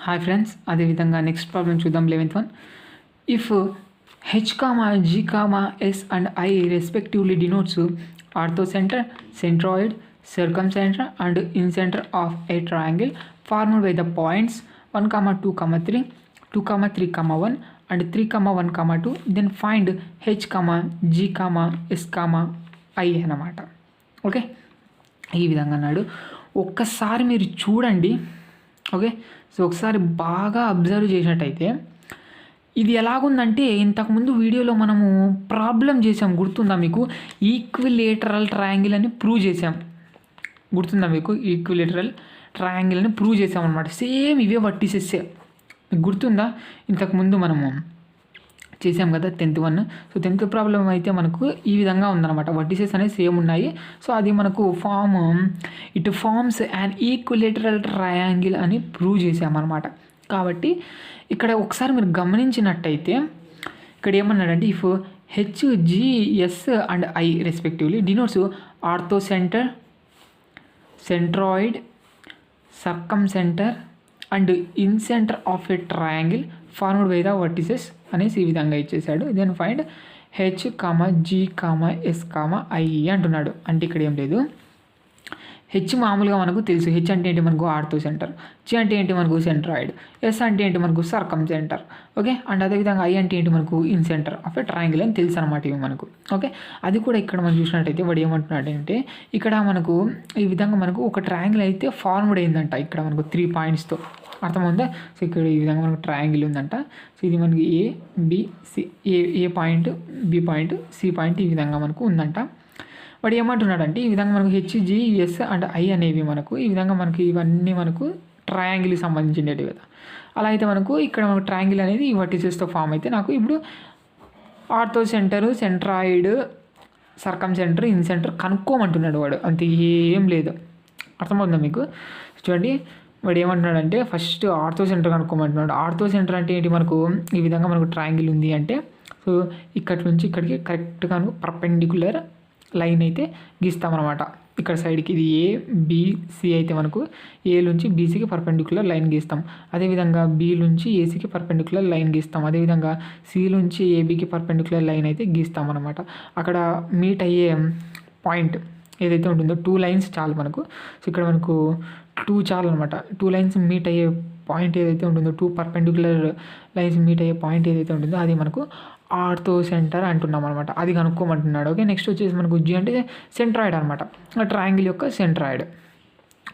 Hi friends, అదేవిధంగా next problem చూద్దాం. 11th one. If H comma G comma S and I respectively denotes orthocentre, centroid, circumcenter and incenter of a triangle formed by the points 1, 2, 3, 2, 3, 1 and 3, 1, 2, then find h, g, s, i అన్నమాట. Okay, ఈ విధంగా అన్నాడు. ఒక్కసారి మీరు చూడండి. Okay, so ఒకసారి బాగా observe చేసినట్టయితే ఇది ఎలాగుందంటే, ఇంతకుముందు వీడియోలో మనము ప్రాబ్లం చేసాం, గుర్తుందా మీకు? ఈక్విలేటరల్ ట్రయాంగిల్ అని ప్రూవ్ చేసాం, గుర్తుందా మీకు? ఈక్విలేటరల్ ట్రయాంగిల్ అని ప్రూవ్ చేసామన్నమాట. సేమ్ ఇవే వర్టిసెస్సే, మీకు గుర్తుందా? ఇంతకుముందు మనము చేసాం కదా 10th one. So 10th problem అయితే మనకు ఈ విధంగా ఉందన్నమాట. వర్టిసెస్ అనేవి సేమ్ ఉన్నాయి. సో అది మనకు it forms and equilateral triangle అని ప్రూవ్ చేసామన్నమాట. కాబట్టి ఇక్కడ ఒకసారి మీరు గమనించినట్టయితే ఇక్కడ ఏమన్నాడంటే, if H, G, S and I respectively denotes orthocentre, centroid, circumcentre and incentre of a triangle formed by the vertices అనేసి ఈ విధంగా ఇచ్చేసాడు. Then find H, G, S, I అంటున్నాడు. అంటే ఇక్కడ ఏం లేదు, హెచ్ మామూలుగా మనకు తెలుసు. హెచ్ అంటే ఏంటి మనకు? Ortho centre. జీ అంటే ఏంటి మనకు? సెంట్రాయిడ్. ఎస్ అంటే ఏంటి మనకు? సర్కమ్ సెంటర్. ఓకే, అండ్ అదేవిధంగా ఐ అంటే ఏంటి మనకు? In centre of a triangle అని తెలుసు అనమాట ఇవి మనకు. ఓకే, అది కూడా ఇక్కడ మనం చూసినట్టయితే వాడు ఏమంటున్నాడు అంటే, ఇక్కడ మనకు ఈ విధంగా మనకు ఒక ట్రయాంగిల్ అయితే ఫార్మ్డ్ అయిందంట ఇక్కడ మనకు 3 పాయింట్స్తో. అర్థమవుందా? సో ఇక్కడ ఈ విధంగా మనకు ట్రయాంగిల్ ఉందంట. సో ఇది మనకి A, B, C, A point, B point, C point ఈ విధంగా మనకు ఉందంట. వాడు ఏమంటున్నాడంటే, ఈ విధంగా మనకు H, G, S and I అనేవి మనకు ఈ విధంగా మనకి ఇవన్నీ మనకు ట్రయాంగిల్కి సంబంధించినవి కదా. అలా అయితే మనకు ఇక్కడ మనకు ట్రయాంగిల్ అనేది ఈ వర్టిసెస్తో ఫామ్ అయితే నాకు ఇప్పుడు orthocentre, centroid, circumcentre, incentre కనుక్కోమంటున్నాడు వాడు. అంతే, ఏం లేదు. అర్థమవుతుందా మీకు? చూడండి, వాడు ఏమంటున్నాడంటే ఫస్ట్ ఆర్థో సెంటర్ కనుక్కోమంటున్నాడు. ఆర్థో సెంటర్ అంటే ఏంటి? మనకు ఈ విధంగా మనకు ట్రయాంగిల్ ఉంది అంటే, సో ఇక్కడి నుంచి ఇక్కడికి కరెక్ట్గా పర్పెండిక్యులర్ లైన్ అయితే గీస్తామన్నమాట. ఇక్కడ సైడ్కి ఇది ఏ, బి, సి అయితే మనకు ఏ నుంచి బీసీకి పర్పెండిక్యులర్ లైన్ గీస్తాం. అదేవిధంగా బి నుంచి ఏసీకి పర్పెండిక్యులర్ లైన్ గీస్తాం. అదేవిధంగా సి నుంచి ఏబీకి పర్పెండిక్యులర్ లైన్ అయితే గీస్తాం అనమాట. అక్కడ మీట్ అయ్యే పాయింట్ ఏదైతే ఉంటుందో 2 లైన్స్ చాలు మనకు. సో ఇక్కడ మనకు 2 చాలు అనమాట. 2 లైన్స్ మీట్ అయ్యే పాయింట్ ఏదైతే ఉంటుందో, 2 పర్పెండిక్యులర్ లైన్స్ మీట్ అయ్యే పాయింట్ ఏదైతే ఉంటుందో అది మనకు ఆర్థో సెంటర్ అంటున్నాం అనమాట. అది కనుక్కోమంటున్నాడు. ఓకే, నెక్స్ట్ వచ్చేసి మనకు జీ అంటే సెంట్రాయిడ్ అనమాట, ట్రయాంగిల్ యొక్క సెంట్రాయిడ్.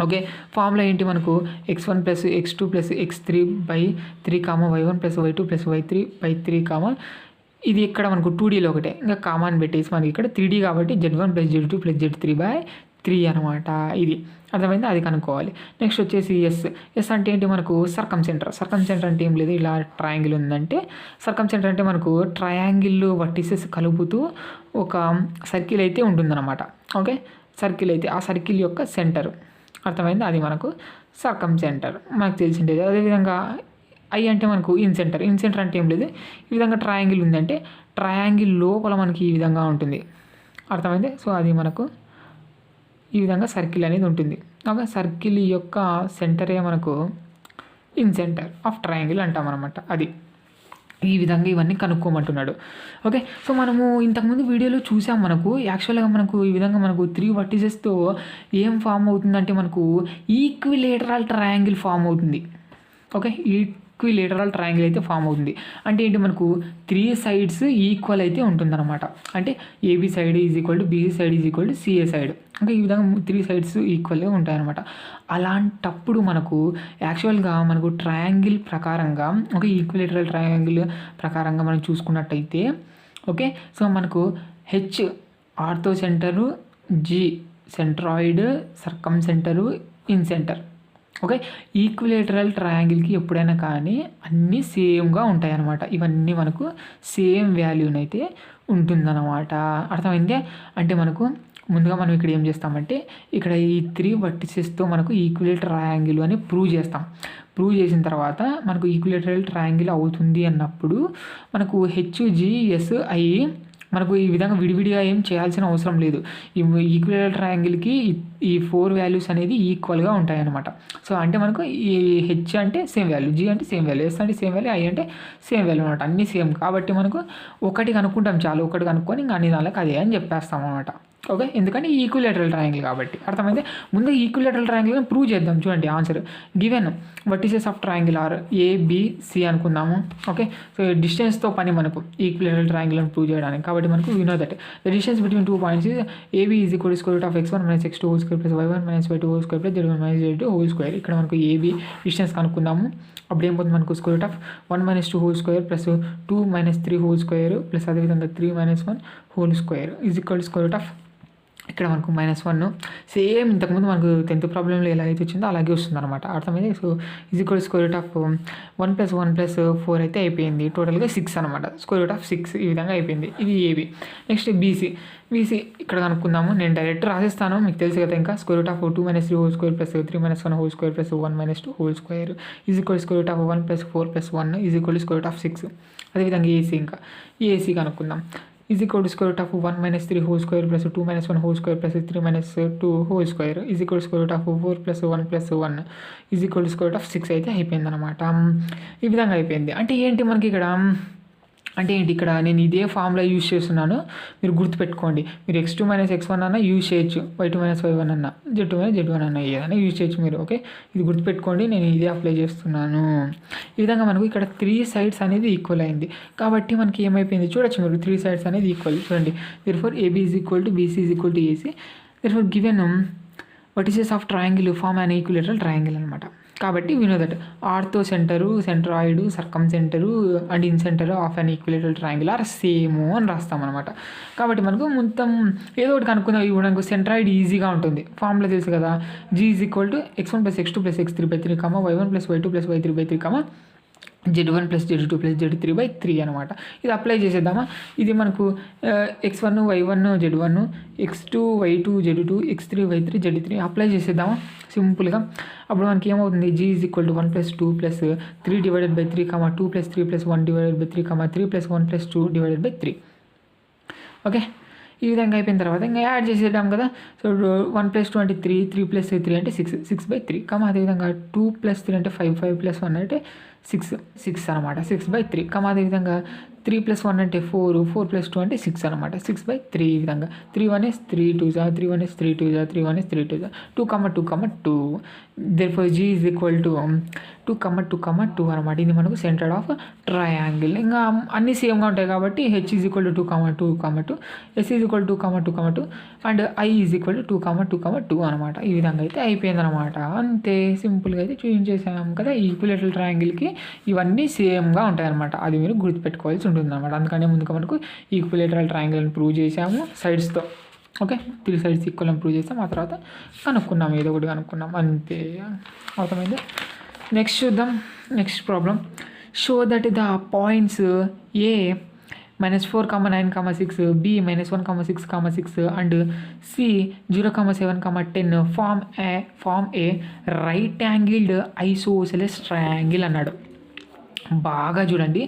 ఓకే, ఫార్ములా ఏంటి మనకు? x1 + x2 + x3 / 3, y1 + y2 + y3 / 3, ఇది ఇక్కడ మనకు 2Dలో ఒకటే, ఇంకా కామాన్ పెట్టేసి మనకి ఇక్కడ 3D కాబట్టి z1 + z2 + z3/3 అనమాట. ఇది అర్థమైంది, అది కనుక్కోవాలి. నెక్స్ట్ వచ్చేసి ఎస్ అంటే ఏంటి మనకు? సర్కమ్ సెంటర్. సర్కమ్ సెంటర్ అంటే ఏం లేదు, ఇలా ట్రయాంగిల్ ఉందంటే సర్కమ్ సెంటర్ అంటే మనకు ట్రయాంగిల్ వర్టిసెస్ కలుపుతూ ఒక సర్కిల్ అయితే ఉంటుందన్నమాట. ఓకే, సర్కిల్ అయితే ఆ సర్కిల్ యొక్క సెంటర్. అర్థమైంది, అది మనకు సర్కమ్ సెంటర్ మనకు తెలిసిండేది. అదేవిధంగా ఐ అంటే మనకు ఇన్ సెంటర్. ఇన్ సెంటర్ అంటే ఏం లేదు, ఈ విధంగా ట్రయాంగిల్ ఉందంటే ట్రయాంగిల్ లోపల మనకి ఈ విధంగా ఉంటుంది. అర్థమైంది. సో అది మనకు ఈ విధంగా సర్కిల్ అనేది ఉంటుంది. ఓకే, సర్కిల్ యొక్క సెంటరే మనకు ఇన్ సెంటర్ ఆఫ్ ట్రయాంగిల్ అంటాం అనమాట. అది ఈ విధంగా ఇవన్నీ కనుక్కోమంటున్నాడు. ఓకే, సో మనము ఇంతకుముందు వీడియోలో చూసాం, మనకు యాక్చువల్గా మనకు ఈ విధంగా మనకు 3 వర్టిసెస్తో ఏం ఫామ్ అవుతుందంటే మనకు ఈక్విలేటరల్ ట్రయాంగిల్ ఫామ్ అవుతుంది. ఓకే, ఈక్విలేటరల్ ట్రయాంగిల్ అయితే ఫామ్ అవుతుంది. అంటే ఏంటి? మనకు 3 సైడ్స్ ఈక్వల్ అయితే ఉంటుందన్నమాట. అంటే AB side = BC side = CA side. అంటే ఈ విధంగా 3 సైడ్స్ ఈక్వల్గా ఉంటాయన్నమాట. అలాంటప్పుడు మనకు యాక్చువల్గా మనకు ట్రయాంగిల్ ప్రకారంగా, ఒక ఈక్విలేటరల్ ట్రయాంగిల్ ప్రకారంగా మనం చూసుకున్నట్టయితే, ఓకే, సో మనకు H orthocentre, G centroid, circumcentre, incentre. Okay, equilateral ట్రయాంగిల్కి ఎప్పుడైనా కానీ అన్నీ సేమ్గా ఉంటాయి అన్నమాట. ఇవన్నీ మనకు సేమ్ వాల్యూనైతే ఉంటుందన్నమాట. అర్థమైందే? అంటే మనకు ముందుగా మనం ఇక్కడ ఏం చేస్తామంటే, ఇక్కడ ఈ 3 వర్టిసెస్తో మనకు ఈక్విలేటరల్ ట్రయాంగిల్ అని ప్రూవ్ చేస్తాం. ప్రూవ్ చేసిన తర్వాత మనకు ఈక్విలేటరల్ ట్రయాంగిల్ అవుతుంది అన్నప్పుడు మనకు హెచ్, జి, ఎస్, ఐ మనకు ఈ విధంగా విడివిడిగా ఏం చేయాల్సిన అవసరం లేదు. ఈ ఈక్విలేటరల్ ట్రయాంగిల్కి ఈ 4 వాల్యూస్ అనేది ఈక్వల్గా ఉంటాయన్నమాట. సో అంటే మనకు ఈ హెచ్ అంటే సేమ్ వాల్యూ, జీ అంటే సేమ్ వాల్యూ, ఎస్ అంటే సేమ్ వాల్యూ, ఐ అంటే సేమ్ వాల్యూ అనమాట. అన్నీ సేమ్ కాబట్టి మనకు ఒకటి కనుక్కుంటాం చాలు, ఒకటి కనుక్కొని ఇంకా అన్ని దానికి అదే అని చెప్పేస్తాం అనమాట. ఓకే, ఎందుకంటే ఈక్విలేటరల్ ట్రయాంగిల్ కాబట్టి. అర్థమైతే ముందు ఈక్విలేటరల్ ట్రయాంగిల్ని ప్రూవ్ చేద్దాం. చూడండి answer given vertices of triangle are A B C అనుకుందాము. ఓకే, సో డిస్టెన్స్తో పని మనకు ఈక్విలేటరల్ ట్రయాంగిల్ని ప్రూవ్ చేయడానికి. కాబట్టి మనకు we know that the distance between 2 points is A B is equal to square root of x1 minus x2 whole square plus y1 minus y2 whole square plus z1 minus z2 whole square. ఇక్కడ మనకు A B distance కనుక్కుందాము. అప్పుడు ఏం పోతుంది మనకు square root of 1 minus 2 whole square plus 2 minus 3 whole square plus అదేవిధంగా 3 minus 1 whole square is equal to square root of ఇక్కడ మనకు -1 సేమ్ ఇంతకుముందు మనకు 10th ప్రాబ్లంలో ఎలా అయితే వచ్చిందో అలాగే వస్తుంది అనమాట. అర్థమైంది. So is equal square root of 1 + 1 + 4 అయితే అయిపోయింది. టోటల్గా 6 అనమాట. స్క్వేర్ రూట్ ఆఫ్ 6 ఈ విధంగా అయిపోయింది. ఇది ఏబి. నెక్స్ట్ బీసీ ఇక్కడ కనుక్కుందాము. నేను డైరెక్ట్ రాసిస్తాను, మీకు తెలుసు కదా. ఇంకా square root of 2 minus 3 whole square plus 3 minus 1 whole square plus 1 minus 2 whole square is equal square root of 1 + 4 + 1 is equal square root of 6. అదేవిధంగా ఏసీ ఇంకా ఏసీ కనుక్కుందాం. Is equal to square root of 1 minus 3 whole square plus 2 minus 1 whole square plus 3 minus 2 whole square is equal square root of 4 + 1 + 1 is equal square root of 6 అయితే అయిపోయింది అనమాట. ఈ విధంగా అయిపోయింది. అంటే ఏంటి మనకి ఇక్కడ, అంటే ఏంటి ఇక్కడ నేను ఇదే ఫార్ములా యూజ్ చేస్తున్నాను, మీరు గుర్తుపెట్టుకోండి. మీరు x2 మైనస్ x1 అన్న యూజ్ చేయొచ్చు, y2 మైనస్ y1 అన్న, z2 మైనస్ z1 అన్న ఏదైనా యూజ్ చేయొచ్చు మీరు. ఓకే, ఇది గుర్తుపెట్టుకోండి, నేను ఇదే అప్లై చేస్తున్నాను. ఈ విధంగా మనకు ఇక్కడ 3 సైడ్స్ అనేది ఈక్వల్ అయింది. కాబట్టి మనకి ఏమైపోయింది చూడొచ్చు మీరు, 3 సైడ్స్ అనేది ఈక్వల్. చూడండి, therefore AB is equal to BC is equal to AC. Therefore given vertices of triangle form an equilateral triangle అనమాట. కాబట్టి we know that orthocentre, centroid, circumcentre and incentre of an equilateral triangle are same అని రాస్తాం అనమాట. కాబట్టి మనకు మొత్తం ఏదో ఒకటి కనుక్కుందాం. ఇప్పుడు మనకు సెంట్రాయిడ్ ఈజీగా ఉంటుంది, ఫార్ములా తెలుసు కదా. G is equal to x1 + x2 + x3/3, y1 + y2 + y3/3, z1 + z2 + z3/3 అనమాట. ఇది అప్లై చేసేద్దామా. ఇది మనకు x1 y1 z1, x2 y2 z2, x3 y3 z3 apply చేసేద్దామా సింపుల్గా. అప్పుడు మనకి ఏమవుతుంది, g is equal to 1 + 2 + 3/3, 2 + 3 + 1/3, 3 + 1 + 2/3. Okay, ఈ విధంగా అయిపోయిన తర్వాత ఇంకా యాడ్ చేసేద్దాం కదా. సో 1 + 2 అంటే 3, 3 + 3 అంటే 6, 6/3. అదేవిధంగా 2 + 3 అంటే 5, 5 + 1 అంటే 6 అనమాట, 6/3. అదేవిధంగా 3 + 1 అంటే 4, 4 + 2 అంటే 6 అనమాట, 6/3. ఈ విధంగా 3 1 is 3 2 3 1 is 3 2 3 1 is 3 2 2, 2, 2. therefore g is equal to 2, 2, 2 అనమాట. ఇది మనకు సెంటర్ ఆఫ్ ట్రయాంగిల్. ఇంకా అన్ని సేమ్గా ఉంటాయి కాబట్టి h is equal to 2, 2, 2, s is equal to 2, 2, 2 and i is equal to 2, 2, 2 అనమాట. ఈ విధంగా అయితే అయిపోయింది అనమాట. అంతే సింపుల్గా అయితే చూపించేసాం కదా. ఈక్విలేటరల్ ట్రయాంగిల్కి ఇవన్నీ సేమ్గా ఉంటాయి అనమాట. అది మీరు గుర్తుపెట్టుకోవాల్సి ఉంటుంది అనమాట. అందుకనే ముందుగా మనకు ఈక్విలేటరల్ ట్రయాంగిల్ని ప్రూవ్ చేసాము సైడ్స్తో. ఓకే, 3 సైడ్స్ ఈక్వల్ అని ప్రూవ్ చేస్తాం. ఆ తర్వాత కనుక్కున్నాం, ఏదో ఒకటి కనుక్కున్నాం, అంతే. అర్థమైంది. నెక్స్ట్ చూద్దాం. Next problem. Show that the points A -4, 9, 6, b -1, 6, 6 and c 0, 7, 10 form a right angled isosceles triangle అన్నాడు. బాగా చూడండి,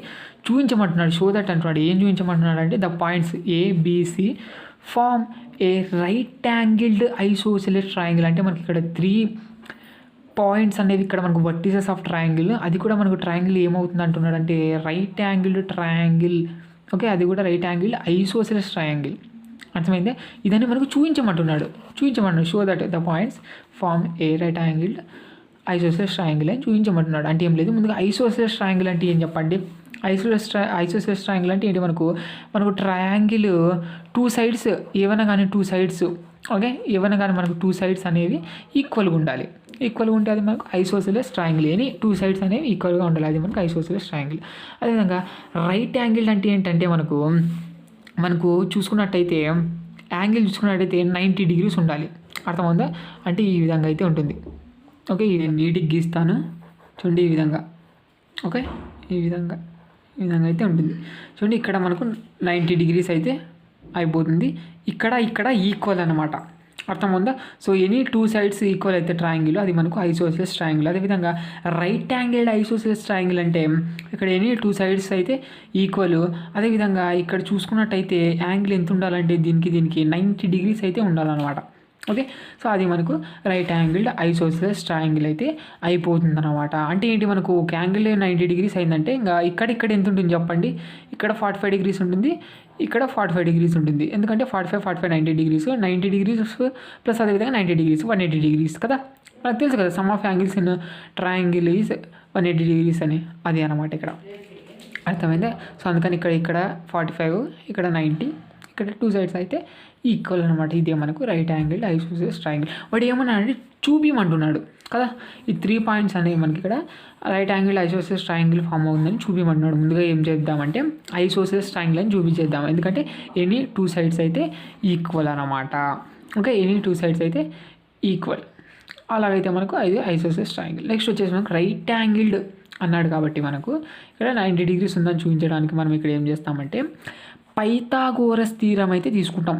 చూపించమంటున్నాడు. షో దట్ అంటున్నాడు. ఏం చూపించమంటున్నాడు అంటే the points A B C form a right angled isosceles triangle. అంటే మనకి ఇక్కడ 3 పాయింట్స్ అనేది ఇక్కడ మనకు వర్టిసెస్ ఆఫ్ ట్రయాంగిల్. అది కూడా మనకు ట్రయాంగిల్ ఏమవుతుంది అంటున్నాడు అంటే రైట్ యాంగిల్డ్ ట్రయాంగిల్. ఓకే, అది కూడా రైట్ యాంగిల్డ్ ఐసోసెలస్ ట్రయాంగిల్. అర్థమైందే. ఇదని మనకు చూపించమంటున్నాడు. Show that the points form a right angled isosceles triangle అని చూపించమంటున్నాడు. అంటే ఏం లేదు, ముందుగా ఐసోసెలస్ ట్రయాంగిల్ అంటే ఏం చెప్పండి. ఐసోసెలస్ ట్రయాంగిల్ అంటే ఏంటి, మనకు ట్రయాంగిల్ 2 సైడ్స్ ఏమైనా కానీ 2 సైడ్స్, ఓకే, ఏమైనా కానీ మనకు 2 సైడ్స్ అనేవి ఈక్వల్గా ఉండాలి. ఈక్వల్గా ఉంటే అది మనకు ఐసోసెలస్ ట్రయాంగిల్. అని 2 సైడ్స్ అనేవి ఈక్వల్గా ఉండాలి, అది మనకు ఐసోసెలస్ ట్రయాంగిల్. అదేవిధంగా రైట్ యాంగిల్ అంటే ఏంటంటే మనకు చూసుకున్నట్టయితే యాంగిల్ చూసుకున్నట్టయితే 90 degrees ఉండాలి. అర్థమవుందా. అంటే ఈ విధంగా అయితే ఉంటుంది. ఓకే, ఇది నీట్గా గీస్తాను చూడండి. ఈ విధంగా, ఓకే, ఈ విధంగా అయితే ఉంటుంది చూడండి. ఇక్కడ మనకు 90 degrees అయితే అయిపోతుంది. ఇక్కడ ఈక్వల్ అనమాట. అర్థమవుందా? సో ఎనీ 2 సైడ్స్ ఈక్వల్ అయితే ట్రయాంగిల్ అది మనకు ఐసోసెలస్ ట్రయాంగిల్. అదేవిధంగా రైట్ యాంగిల్డ్ ఐసోసెలస్ ట్రయాంగిల్ అంటే ఇక్కడ ఎనీ 2 సైడ్స్ అయితే ఈక్వల్. అదేవిధంగా ఇక్కడ చూసుకున్నట్టయితే యాంగిల్ ఎంత ఉండాలంటే దీనికి 90 డిగ్రీస్ అయితే ఉండాలన్నమాట. ఓకే, సో అది మనకు రైట్ యాంగిల్డ్ ఐసోసెలస్ ట్రయాంగిల్ అయితే అయిపోతుంది అనమాట. అంటే ఏంటి, మనకు ఒక యాంగిల్ 90 డిగ్రీస్ అయిందంటే ఇంకా ఇక్కడ ఎంత ఉంటుంది చెప్పండి, ఇక్కడ 45 డిగ్రీస్ ఉంటుంది, ఇక్కడ 45 డిగ్రీస్ ఉంటుంది. ఎందుకంటే 45 90 డిగ్రీస్, 90 డిగ్రీస్ ప్లస్ అదేవిధంగా 90 డిగ్రీస్ 180 డిగ్రీస్ కదా. మనకు తెలుసు కదా some of angles in triangle is 180 degrees అని, అది అనమాట ఇక్కడ. అర్థమైందా? సో అందుకని ఇక్కడ 45, ఇక్కడ 90, ఇక్కడ 2 సైడ్స్ అయితే ఈక్వల్ అనమాట. ఇదే మనకు రైట్ యాంగిల్ ఐసోసెలస్ ట్రయాంగిల్. వాడు ఏమన్నా అంటే చూపిమంటున్నాడు కదా, ఈ 3 పాయింట్స్ అనేవి మనకి ఇక్కడ right angle isosceles triangle form అవుతుందని చూపిమంటున్నాడు. ముందుగా ఏం చేద్దామంటే ఐసోసెలస్ ట్రయాంగిల్ అని చూపించేద్దాం, ఎందుకంటే ఎనీ 2 సైడ్స్ అయితే ఈక్వల్ అనమాట. ఓకే, ఎనీ 2 సైడ్స్ అయితే ఈక్వల్, అలాగైతే మనకు అది ఐసోసెలస్ ట్రయాంగిల్. నెక్స్ట్ వచ్చేసి మనకు రైట్ యాంగిల్డ్ అన్నాడు కాబట్టి మనకు ఇక్కడ 90 డిగ్రీస్ ఉందని చూపించడానికి మనం ఇక్కడ ఏం చేస్తామంటే పైథాగోరస్ థీరం అయితే తీసుకుంటాం.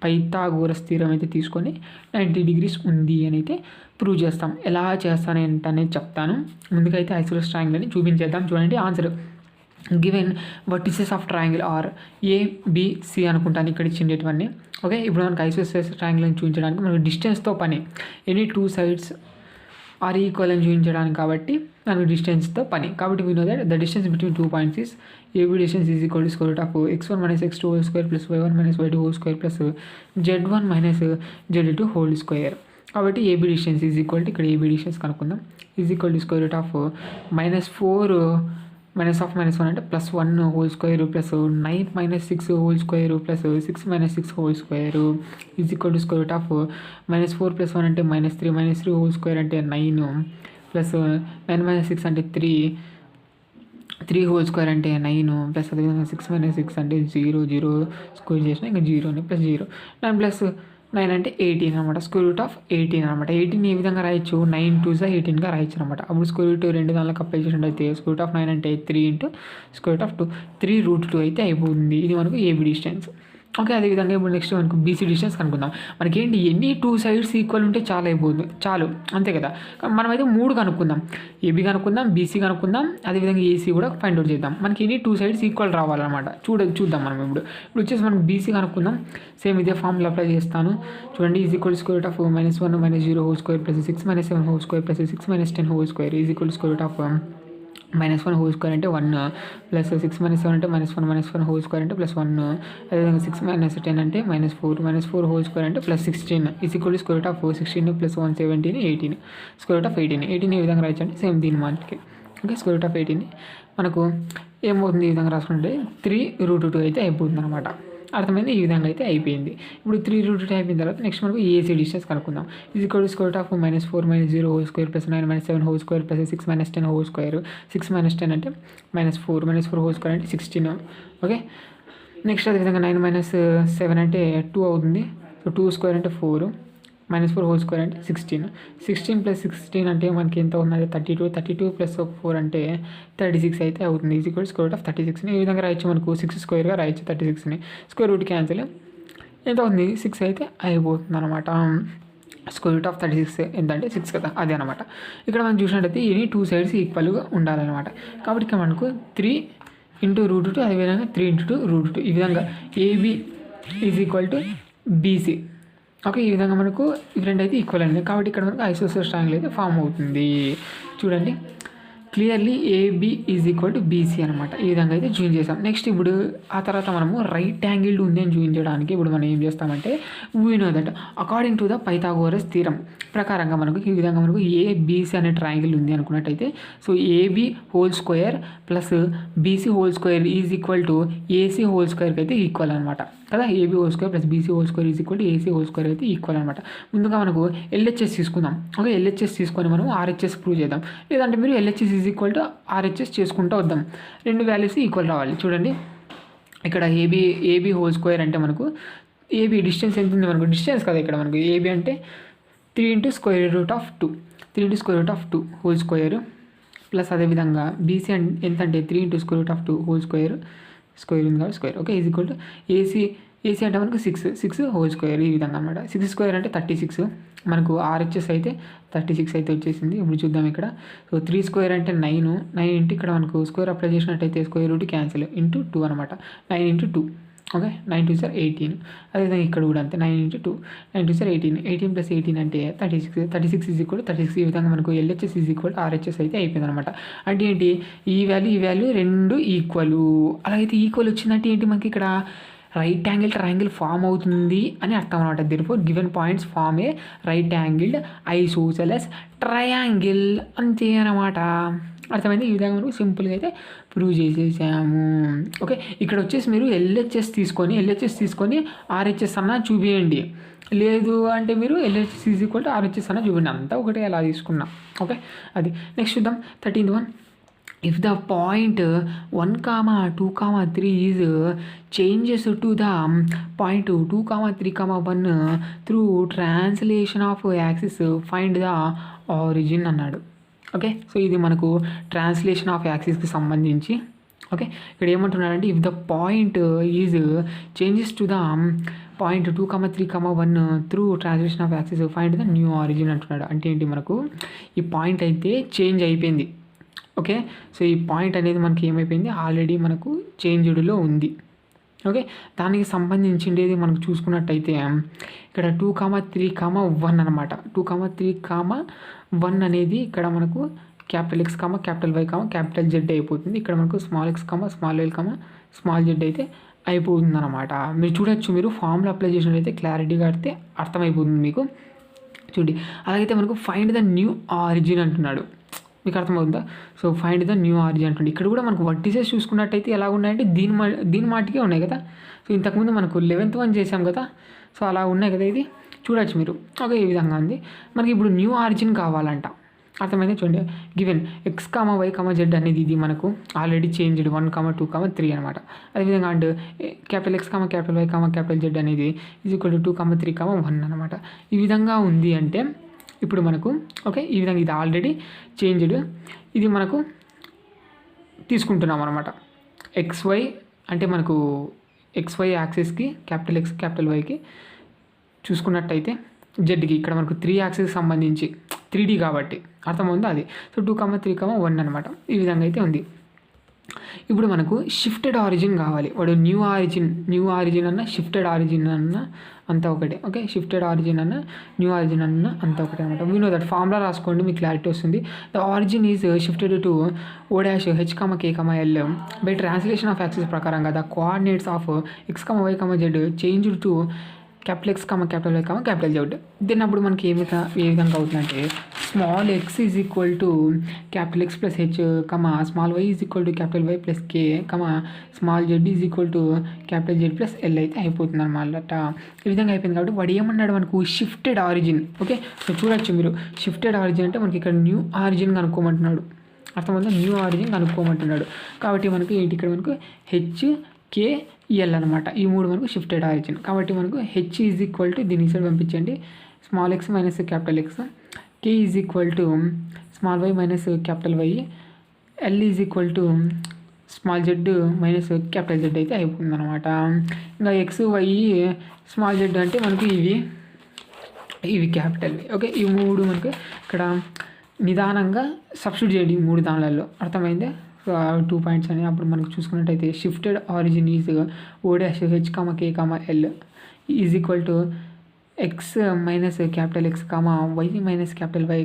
పైథాగోరస్ థీరం అయితే తీసుకొని 90 డిగ్రీస్ ఉంది అని అయితే ప్రూవ్ చేస్తాం. ఎలా చేస్తాను ఏంటనేది చెప్తాను. ముందుగా అయితే ఐసోసెలస్ ట్రయాంగిల్ అని చూపించేద్దాం. చూడండి answer given vertices of triangle are A B C అనుకుంటాను ఇక్కడ ఇచ్చిండేటివన్నీ. ఓకే, ఇప్పుడు మనకు ఐసోసెలస్ ట్రయాంగిల్ అని చూపించడానికి మనకు డిస్టెన్స్తో పని. ఎనీ 2 సైడ్స్ ఆర్ ఈక్వల్ అని చూపించడానికి కాబట్టి మనకు డిస్టెన్స్తో పని. కాబట్టి we know that the distance between 2 points is AB distance is equal to square root of x1 minus x2 whole square plus y1 minus y2 whole square plus z1 minus z2 whole square. కాబట్టి AB distance is equal to ఇక్కడ AB distance కనుక్కుందాం, is equal to square root of -4 minus of -1 అంటే +1 whole square plus 9 minus 6 whole square plus 6 minus 6 whole square is equal to square root of -4 + 1 అంటే -3 whole square అంటే 9 plus 9 minus 6 అంటే 3 whole square అంటే 9 plus అదేవిధంగా 6 minus 6 అంటే 0 square చేసిన ఇంకా 0 plus 0 9 plus 9 అంటే 18 అనమాట. స్క్వేర్ రూట్ ఆఫ్ 18 అనమాట. 18 ఏ విధంగా రాయొచ్చు, 9 2 18గా రాయొచ్చు అనమాట. అప్పుడు స్క్వేర్ రూట్ 2 దానిలో అప్లై చేసినట్టయితే స్క్వేర్ రూట్ ఆఫ్ 9 అంటే 3 into square root of 2 3 root 2 అయితే అయిపోతుంది. ఇది మనకు ఏబీ డిస్టెన్స్. ఓకే, అదేవిధంగా ఇప్పుడు నెక్స్ట్ మనకు బీసీ డిస్టెన్స్ కనుక్కుందాం. మనకి ఏంటి, ఎన్ని 2 సైడ్స్ ఈక్వల్ ఉంటే చాలా అయిపోతుంది, చాలు అంతే కదా. మనమైతే 3 కనుక్కుందాం, ఏబీ కనుక్కుందాం, బీసీ కనుక్కుందాం, అదేవిధంగా ఏసీ కూడా ఫైండ్ అవుట్ చేద్దాం. మనకి ఎన్ని 2 సైడ్స్ ఈక్వల్ రావాలన్నమాట. చూద్దాం మనం ఇప్పుడు వచ్చేసి మనం బీసీ కనుక్కుందాం. సేమ్ ఇదే ఫార్ములా అప్లై చేస్తాను. చూడండి, is equal square root of -1 minus 0 whole square plus 6 minus 7 whole square plus 6 minus 10 whole square is equal square root of -1 whole square అంటే 1 ప్లస్ 6 మైనస్ 7 అంటే -1 హోల్ స్క్వేర్ అంటే +1 అదేవిధంగా 6 minus 10 అంటే -4 whole square అంటే +16 is equal square root of 16 plus 1 17 18 square root of 18 ఈ విధంగా రాయొచ్చండి. Same దీని మనకి ఓకే, స్క్వేర్ రూట్ ఆఫ్ 18 మనకు ఏమవుతుంది, ఈ విధంగా రాసుకుంటే 3 రూట్ 2 అయితే అయిపోతుంది అనమాట. అర్థమైంది, ఈ విధంగా అయితే అయిపోయింది. ఇప్పుడు 3 రూట్ 2 అయిపోయిన తర్వాత నెక్స్ట్ మనకు ఏసీ డిస్టెన్స్ కనుక్కుందాం. Is equal square root of -4 minus 0 whole square plus 9 minus 7 whole square plus 6 minus 10 whole square 6 minus 10 అంటే -4 హోల్ స్క్వేర్ అంటే 16. ఓకే, నెక్స్ట్ అదేవిధంగా 9 మైనస్ 7 అంటే 2 అవుతుంది. సో 2 స్క్వేర్ అంటే 4 -4 హోల్ స్క్వేర్ అంటే 16 ప్లస్ 16 అంటే మనకి ఎంత అవుతుంది, 32 ప్లస్ 4 అంటే 36 అయితే అవుతుంది. Is equal square root of 36ని ఈ విధంగా రాయొచ్చు. మనకు 6 స్క్వేర్గా రాయొచ్చు 36ని. స్క్వేర్ రూట్ క్యాన్సిల్ ఎంత అవుతుంది, 6 అయితే అయిపోతుంది అనమాట. స్క్వేర్ రూట్ ఆఫ్ 36 ఎంతంటే 6 కదా, అదే అనమాట. ఇక్కడ మనం చూసినట్టయితే ఎనీ 2 సైడ్స్ ఈక్వల్గా ఉండాలన్నమాట. కాబట్టి ఇక్కడ మనకు 3 ఇంటూ రూట్ 2 అదేవిధంగా 3 ఇంటూ 2 రూట్ 2 ఈ విధంగా AB is equal to BC. Okay, ఈ విధంగా మనకు ఇవి రెండు అయితే ఈక్వల్ అయింది. కాబట్టి ఇక్కడ మనకు ఐసోసెలస్ ట్రయాంగిల్ అయితే ఫామ్ అవుతుంది. చూడండి, clearly AB is equal to BC అనమాట. ఈ విధంగా అయితే జాయిన్ చేసాం. నెక్స్ట్ ఇప్పుడు ఆ తర్వాత మనము రైట్ యాంగిల్డ్ ఉంది అని చూపించడానికి ఇప్పుడు మనం ఏం చేస్తామంటే we know that according to the Pythagoras theorem ప్రకారంగా మనకు ఈ విధంగా మనకు ఏబీసీ అనే ట్రయాంగిల్ ఉంది అనుకున్నట్టయితే so AB whole square plus BC whole square is equal to AC whole స్క్వేర్కి అయితే ఈక్వల్ అనమాట కదా. AB whole square plus BC whole square is equal to AC whole square అయితే ఈక్వల్ అనమాట. ముందుగా మనకు ఎల్హెచ్ఎస్ తీసుకుందాం. ఓకే, ఎల్హెచ్ఎస్ తీసుకొని మనం ఆర్హెచ్ఎస్ ప్రూవ్ చేద్దాం. లేదంటే మీరు LHS is equal to RHS చేసుకుంటూ వద్దాం. రెండు వాల్యూస్ ఈక్వల్ రావాలి. చూడండి, ఇక్కడ ఏబీ హోల్ స్క్వేర్ అంటే మనకు ఏబీ డిస్టెన్స్ ఎంత ఉంది, మనకు డిస్టెన్స్ కదా ఇక్కడ మనకు ఏబీ అంటే 3 into square root of 2 whole square plus అదేవిధంగా బీసీ ఎంత అంటే 3 into square root of 2 whole square ఉంది కాబట్టి square. Okay, is equal to AC అంటే మనకు 6 హోల్ స్క్వేర్ ఈ విధంగా అనమాట. 6 స్క్వేర్ అంటే 36, మనకు ఆర్హెచ్ఎస్ అయితే 36 అయితే వచ్చేసింది. ఇప్పుడు చూద్దాం ఇక్కడ. సో 3 స్క్వేర్ అంటే 9 ఇంటూ ఇక్కడ మనకు స్క్వేర్ అప్లై చేసినట్టయితే స్క్వేర్ రూట్ క్యాన్సిల్ ఇంటూ 2 అనమాట. 9 ఇంటూ 2, ఓకే, 9 2 18. అదేవిధంగా ఇక్కడ కూడా అంతే, 9 ఇంటూ 2, 9 2 18, 18 ప్లస్ 18 అంటే 36 ఈజ్ ఈక్వల్ 36. ఈ విధంగా మనకు ఎల్హెచ్ఎస్ ఈజ్ ఈక్వల్ ఆర్హెచ్ఎస్ అయితే అయిపోయింది అనమాట. అంటే ఏంటి, ఈ వాల్యూ రెండు ఈక్వల్. అలాగైతే ఈక్వల్ వచ్చిందంటే ఏంటి, మనకి ఇక్కడ రైట్ యాంగిల్ ట్రయాంగిల్ ఫామ్ అవుతుంది అని అర్థం అనమాట. Therefore given points form a right angled isosceles triangle అంతే అనమాట. అర్థమైంది. ఈ విధంగా మనకు సింపుల్గా అయితే ప్రూవ్ చేసేసాము. ఓకే, ఇక్కడ వచ్చేసి మీరు ఎల్హెచ్ఎస్ తీసుకొని ఆర్హెచ్ఎస్ అన్న చూపించండి. లేదు అంటే మీరు LHS is equal to RHS అన్న చూపించండి. అంతా ఒకటే అలా తీసుకున్నాం. ఓకే, అది నెక్స్ట్ చూద్దాం. 13th one. If the point 1, 2, 3 is changes to the point 2, 3, 1 through translation of axis, find the origin అన్నాడు. ఓకే, సో ఇది మనకు ట్రాన్స్లేషన్ ఆఫ్ యాక్సిస్కి సంబంధించి. ఓకే, ఇక్కడ ఏమంటున్నాడంటే if the point is changes to the point 2, 3, 1 through translation of axis find the new origin అంటున్నాడు. అంటే ఏంటి, మనకు ఈ పాయింట్ అయితే చేంజ్ అయిపోయింది. ఓకే, సో ఈ పాయింట్ అనేది మనకి ఏమైపోయింది, ఆల్రెడీ మనకు చేంజ్డ్లో ఉంది. ఓకే, దానికి సంబంధించిండేది మనకు చూసుకున్నట్టయితే ఇక్కడ 2, 3, 1 అనమాట. 2, 3, 1 అనేది ఇక్కడ మనకు capital X, capital Y, capital Z అయిపోతుంది. ఇక్కడ మనకు small x, small l, small z అయితే అయిపోతుంది అనమాట. మీరు చూడొచ్చు, మీరు ఫార్ములా అప్లై చేసినట్లయితే క్లారిటీగా అయితే అర్థమైపోతుంది మీకు. చూడండి, అలాగైతే మనకు ఫైండ్ ద న్యూ ఆరిజిన్ అంటున్నాడు. మీకు అర్థమవుతుందా? So find the new origin అంటుంది. ఇక్కడ కూడా మనకు వర్టిసెస్ చూసుకున్నట్టయితే ఎలా ఉన్నాయంటే దీని మాటికే ఉన్నాయి కదా. సో ఇంతకుముందు మనకు 11th one చేసాం కదా, సో అలా ఉన్నాయి కదా. ఇది చూడొచ్చు మీరు. ఓకే, ఈ విధంగా ఉంది. మనకి ఇప్పుడు న్యూ ఆరిజిన్ కావాలంట. అర్థమైంది. చూడండి, గివెన్ x, y, z అనేది ఇది మనకు ఆల్రెడీ చేంజ్డ్ 1, 2, 3 అనమాట. అదేవిధంగా and capital X, capital Y, capital Z అనేది ఈజ్ ఈక్వల్ టు 2, 3, 1 అనమాట. ఈ విధంగా ఉంది అంటే ఇప్పుడు మనకు ఓకే, ఈ విధంగా ఇది ఆల్రెడీ చేంజ్డ్, ఇది మనకు తీసుకుంటున్నాం అనమాట. XY అంటే మనకు XY యాక్సిస్కి క్యాపిటల్ X, క్యాపిటల్ Yకి చూసుకున్నట్టయితే జెడ్కి ఇక్కడ మనకు 3 యాక్సిస్కి సంబంధించి 3D కాబట్టి అర్థమవుతుందా అది. సో 2, 3, 1 అనమాట. ఈ విధంగా అయితే ఉంది. ఇప్పుడు మనకు షిఫ్టెడ్ ఆరిజిన్ కావాలి. వాడు న్యూ ఆరిజిన్ అన్న షిఫ్టెడ్ ఆరిజిన్ అన్న అంతా ఒకటే. ఓకే, షిఫ్టెడ్ ఆరిజిన్ అన్న న్యూ ఆరిజిన్ అన్న అంతా ఒకటే అనమాట. వీ నో దట్ ఫార్ములా రాసుకోండి, మీకు క్లారిటీ వస్తుంది. The origin is shifted to O dash H, K, L by translation of axis ప్రకారంగా the coordinates of X, Y, Z changed to capital X, capital Y, capital Z. Then అప్పుడు మనకి ఏ విధంగా అవుతుందంటే small x is equal to capital X plus H, small y is equal to capital Y plus K, small z is equal to capital Z plus L అయితే అయిపోతుంది అనమాట. ఈ విధంగా అయిపోయింది కాబట్టి వాడు ఏమన్నాడు, మనకు షిఫ్టెడ్ ఆరిజిన్. ఓకే, సో చూడొచ్చు మీరు, షిఫ్టెడ్ ఆరిజిన్ అంటే మనకి ఇక్కడ న్యూ ఆరిజిన్ కనుక్కోమంటున్నాడు. అర్థమైందా, న్యూ ఆరిజిన్ కనుక్కోమంటున్నాడు. కాబట్టి మనకి ఏంటి, ఇక్కడ మనకు H, K, L అనమాట. ఈ మూడు మనకు షిఫ్టెడ్ ఆరిజిన్. కాబట్టి మనకు H ఈజ్ ఈక్వల్ టు దీని సైడ్ పంపించండి, small x minus capital X, K is equal to small y minus capital Y, L is equal to small z minus capital Z అయితే అయిపోతుంది అనమాట. ఇంకా x, y, స్మాల్ z అంటే మనకు ఇవి capital. Okay, ఈ మూడు మనకు ఇక్కడ నిదానంగా సబ్స్టిట్యూట్ చేయండి ఈ మూడు దానిలలో. అర్థమైందే. 2 పాయింట్స్ అని అప్పుడు మనకు చూసుకున్నట్టయితే shifted origin is O dash H, K, L is equal to x minus capital X, y minus capital Y,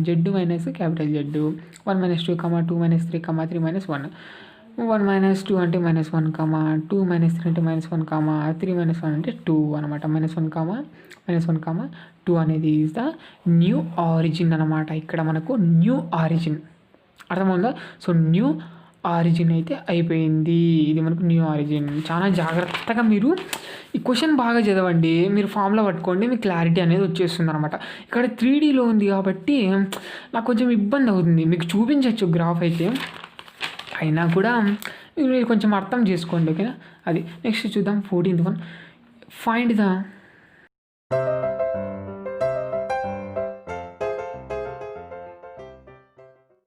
z minus capital Z. 1 minus 2, 2 minus 3, 3 minus 1. 1 minus 2 అంటే మైనస్ 1, 2 మైనస్ 3 అంటే మైనస్ 1, 3 మైనస్ 1 అంటే 2 అనమాట. Minus 1, 2 అనేది is the new origin అనమాట. ఇక్కడ మనకు new origin అర్థమవుందా. So new origin అయితే అయిపోయింది. ఇది మనకు న్యూ ఆరిజిన్. చాలా జాగ్రత్తగా మీరు ఈ క్వశ్చన్ బాగా చదవండి, మీరు ఫామ్లో పట్టుకోండి, మీకు క్లారిటీ అనేది వచ్చేస్తుంది అనమాట. ఇక్కడ 3Dలో ఉంది కాబట్టి నాకు కొంచెం ఇబ్బంది అవుతుంది. మీకు చూపించవచ్చు గ్రాఫ్ అయితే, అయినా కూడా మీరు కొంచెం అర్థం చేసుకోండి. ఓకేనా, అది నెక్స్ట్ చూద్దాం. 14th one. Find the